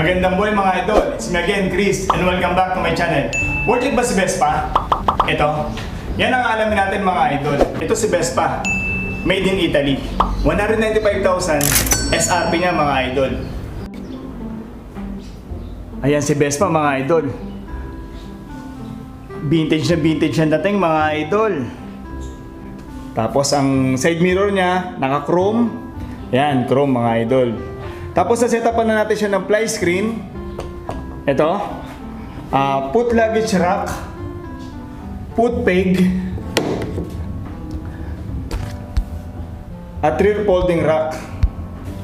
Magandang buhay mga idol, it's me again Chris and welcome back to my channel. Worth it ba si Vespa? Ito, yan ang alamin natin mga idol. Ito si Vespa, made in Italy. 195,000 SRP niya mga idol. Ayan si Vespa mga idol. Vintage na dating mga idol. Tapos ang side mirror niya, naka-chrome. Ayan, chrome mga idol. Tapos na-setupan na natin siya ng fly screen. Ito. Foot luggage rack. Foot peg. At rear folding rack.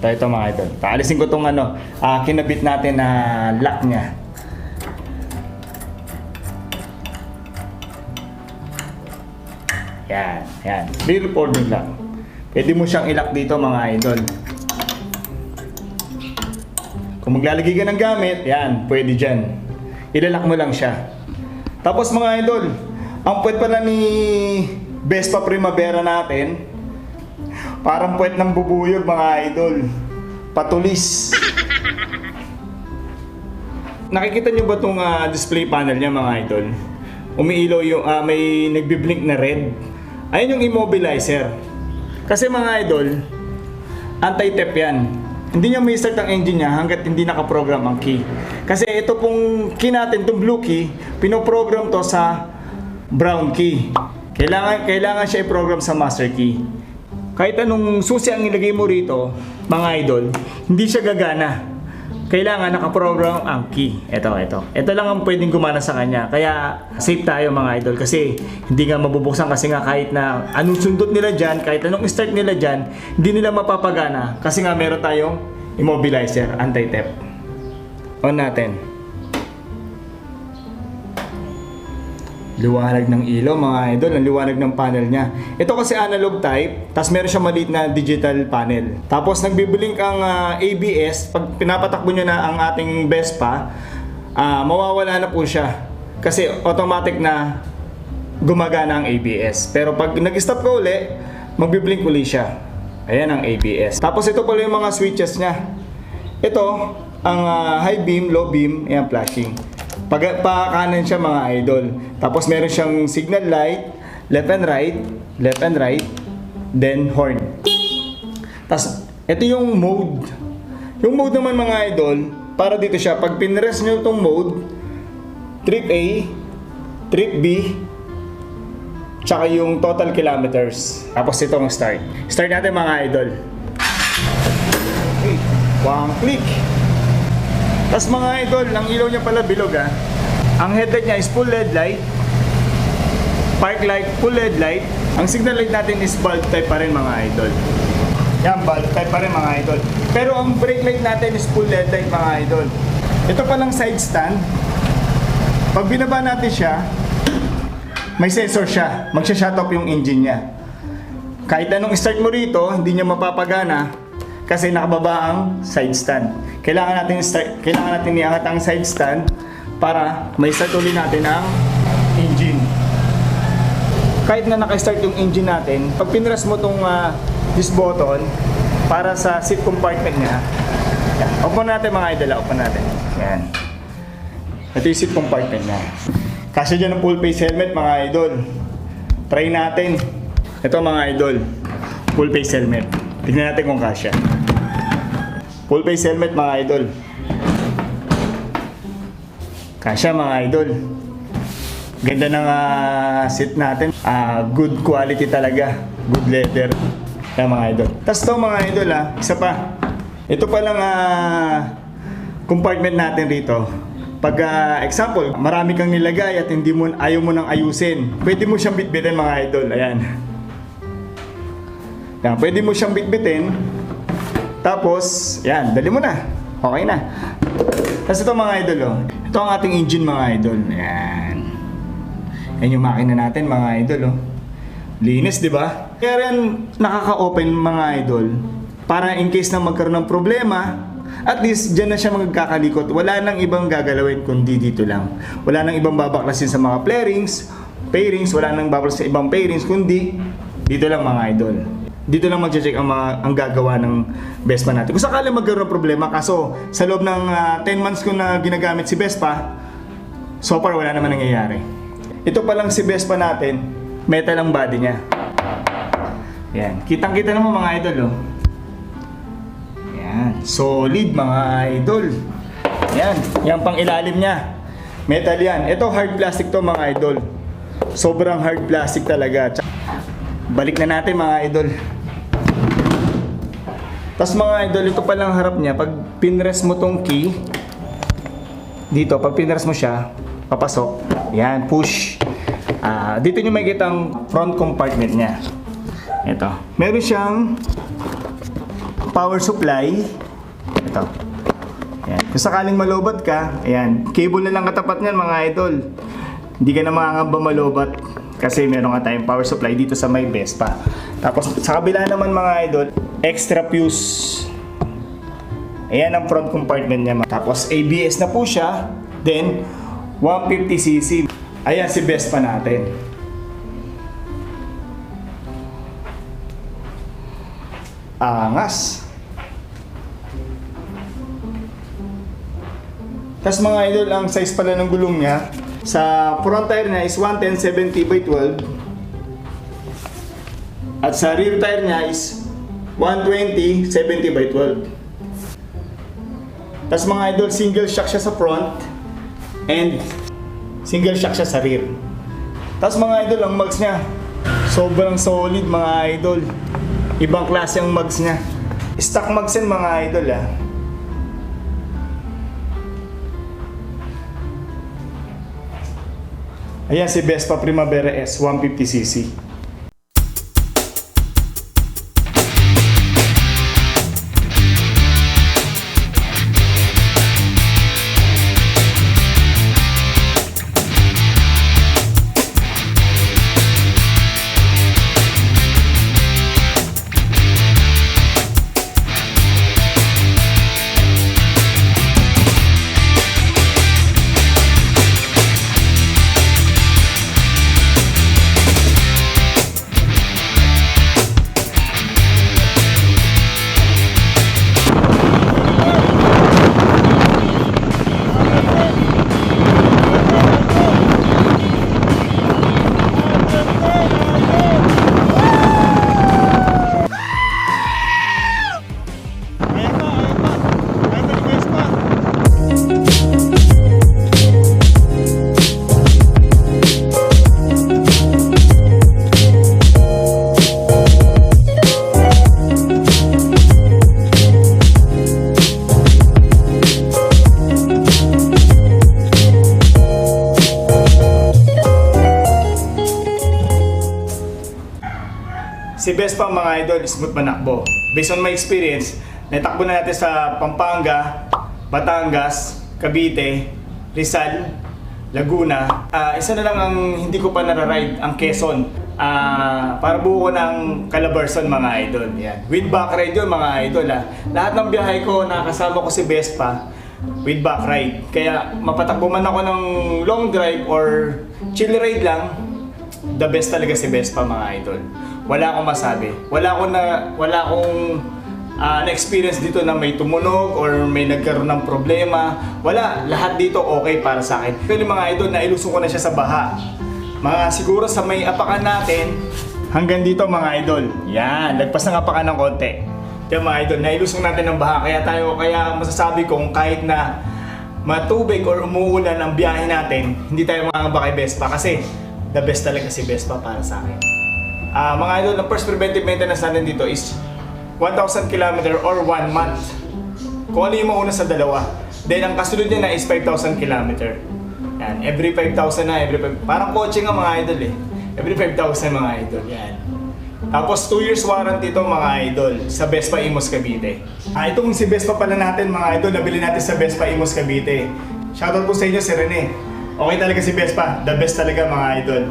Ito mga idol. Paalisin ko itong kinabit natin na lock niya. Yan, yan. Rear folding rack. Pwede mo siyang ilak dito mga idol. Kung maglalagay ka ng gamit, yan, pwede dyan. Ilalak mo lang siya. Tapos mga idol, ang puwet pala ni Vespa Primavera natin, parang puwet ng bubuyog mga idol. Patulis. Nakikita nyo ba itong display panel niya mga idol? Umiilaw yung, may nagbiblink na red. Ayun yung immobilizer. Kasi mga idol, anti-tap yan. Hindi niya may start ang engine niya hanggat hindi nakaprogram ang key. Kasi ito pong key natin, itong blue key, pinoprogram to sa brown key. Kailangan siya i-program sa master key. Kahit anong susi ang ilagay mo rito, mga idol, hindi siya gagana. Kailangan nakaprogram ang key. Ito lang ang pwedeng gumana sa kanya. Kaya safe tayo mga idol kasi hindi nga mabubuksan kasi nga kahit na anong sundot nila dyan, kahit anong start nila dyan, hindi nila mapapagana kasi nga meron tayong immobilizer, anti-tap. On natin. Liwanag ng ilaw mga idol, ang liwanag ng panel niya. Ito kasi analog type, tapos meron siya maliit na digital panel. Tapos nagbiblink ang ABS, pag pinapatakbo nyo na ang ating Vespa, mawawala na po siya. Kasi automatic na gumagana ang ABS. Pero pag nag-stop ka uli, magbiblink uli siya. Ayan ang ABS. Tapos ito pala yung mga switches niya. Ito, ang high beam, low beam, ayan flashing. Pakanan siya mga idol. Tapos meron siyang signal light, left and right, then horn. Tapos ito yung mode. Yung mode naman mga idol, para dito siya. Pag pinress nyo itong mode, trip A, trip B, tsaka yung total kilometers. Tapos itong start. Start natin mga idol. Okay. One click. Tapos mga idol, ang ilaw niya pala bilog ha. Ang headlight niya is full LED light. Park light, full LED light. Ang signal light natin is bulb type pa rin mga idol. Yan, bulb type pa rin mga idol. Pero ang brake light natin is full LED light mga idol. Ito palang side stand. Pag binaba natin siya, may sensor siya. Magsha-shut off yung engine niya. Kahit anong start mo rito, hindi niya mapapagana kasi nakababa ang side stand. Kailangan natin iangat ang side stand para may start ulit natin ang engine. Kahit na naka-start yung engine natin, pag pinress mo tong this button para sa seat compartment niya, yan. Open natin mga idol, open natin. Yan. Ito yung seat compartment niya. Kasya dyan ng full face helmet mga idol. Try natin. Ito mga idol, full face helmet. Tignan natin kung kasya. Full face helmet mga idol. Kasya mga idol. Ganda ng seat natin. Good quality talaga. Good leather. Kaya mga idol. Tapos ito mga idol isa pa. Ito palang compartment natin rito. Pag example, marami kang nilagay at ayaw mo nang ayusin, pwede mo siyang bitbitin mga idol. Ayan. Yan, pwede mo siyang bitbitin. Tapos, yan, dali mo na. Okay na. Tapos ito mga idol, ito ang ating engine mga idol. Yan. Yan yung makina natin mga idol, Linis, di ba? Kaya rin nakaka-open mga idol. Para in case na magkaroon ng problema, at least dyan na siya magkakalikot. Wala nang ibang gagalawin kundi dito lang. Wala nang ibang babaklasin sa mga pairings, wala nang babaklasin sa ibang pairings kundi dito lang mga idol. dito lang mag-check ang gagawa ng Vespa natin. Kung sakali magkaroon ng problema, kaso sa loob ng 10 months ko na ginagamit si Vespa, so far wala naman nangyayari. Ito pa lang si Vespa natin, metal ang body niya. Yan, kitang-kita naman mga idol, oh. Yan, solid mga idol. Yan, yan pang ilalim niya. Metal yan. Ito hard plastic to mga idol. Sobrang hard plastic talaga. Balik na natin mga idol. Tapos mga idol, ito palang harap niya. Pag pinrest mo tong key, dito, pag pinrest mo siya, papasok. Yan, push. Dito nyo makikita ang front compartment niya. Ito. Meron siyang power supply. Ito. Ayan. Kung sakaling malobat ka, ayan, cable na lang katapat niyan mga idol. Hindi ka na makakamba malobat kasi meron nga tayong power supply dito sa may Vespa. Tapos sa kabila naman mga idol, extra fuse. Ayan ang front compartment niya. Tapos ABS na po siya. Then 150cc. Ayan si Vespa natin. Angas. Tapos mga idol, ang size pala ng gulong niya, sa front tire niya is 110/70/12. At sa rear tire niya is 120/70/12. Tapos mga idol, single shock siya sa front and single shock siya sa rear. Tapos mga idol, ang mags niya, sobrang solid mga idol. Ibang klase ang mags niya. Stock mags yan mga idol Ayan si Vespa Primavera S 150cc. Si Vespa mga idol, smooth manakbo. Based on my experience, natakbo na natin sa Pampanga, Batangas, Cavite, Rizal, Laguna. Isa na lang ang hindi ko pa nararide, ang Quezon. Para buo ko ng Calabarzon mga idol. Yan. With back ride yun mga idol. Lahat ng biyahe ko, nakasama ko si Vespa with back ride. Kaya mapatakbo man ako ng long drive or chill ride lang, the best talaga si Vespa mga idol. Wala akong masabi. Wala akong na-experience dito na may tumunog or may nagkaroon ng problema. Wala. Lahat dito okay para sa akin. Pero mga idol, nailusong ko na siya sa baha. Mga siguro sa may apakan natin, hanggang dito mga idol. Yan, lagpas ng apakan ng konti. Kaya mga idol, nailusong natin ng baha. Kaya masasabi kong kahit na matubig or umuulan ang biyahe natin, hindi tayo makakaba kay Vespa kasi the best talaga si Vespa para sa akin. Mga idol, ang first preventive maintenance natin dito is 1,000 km or 1 month. Kung ano yung mauna sa dalawa. Then ang kasunod niya na is 5,000 km. Yan, every 5,000 na, parang kotse nga mga idol Every 5,000 mga idol, yan. Tapos 2 years warranty ito mga idol sa Vespa Imos Cavite. Itong si Vespa pala natin mga idol, nabili natin sa Vespa Imos Cavite. Shoutout po sa inyo si Rene. Okay talaga si Vespa, the best talaga mga idol.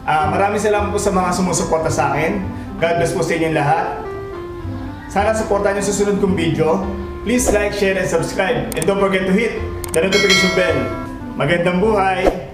Maraming salamat po sa mga sumusuporta sa akin. God bless po sa inyong lahat. Sana supportan niyo susunod kong video. Please like, share, and subscribe. And don't forget to hit the notification bell. Magandang buhay!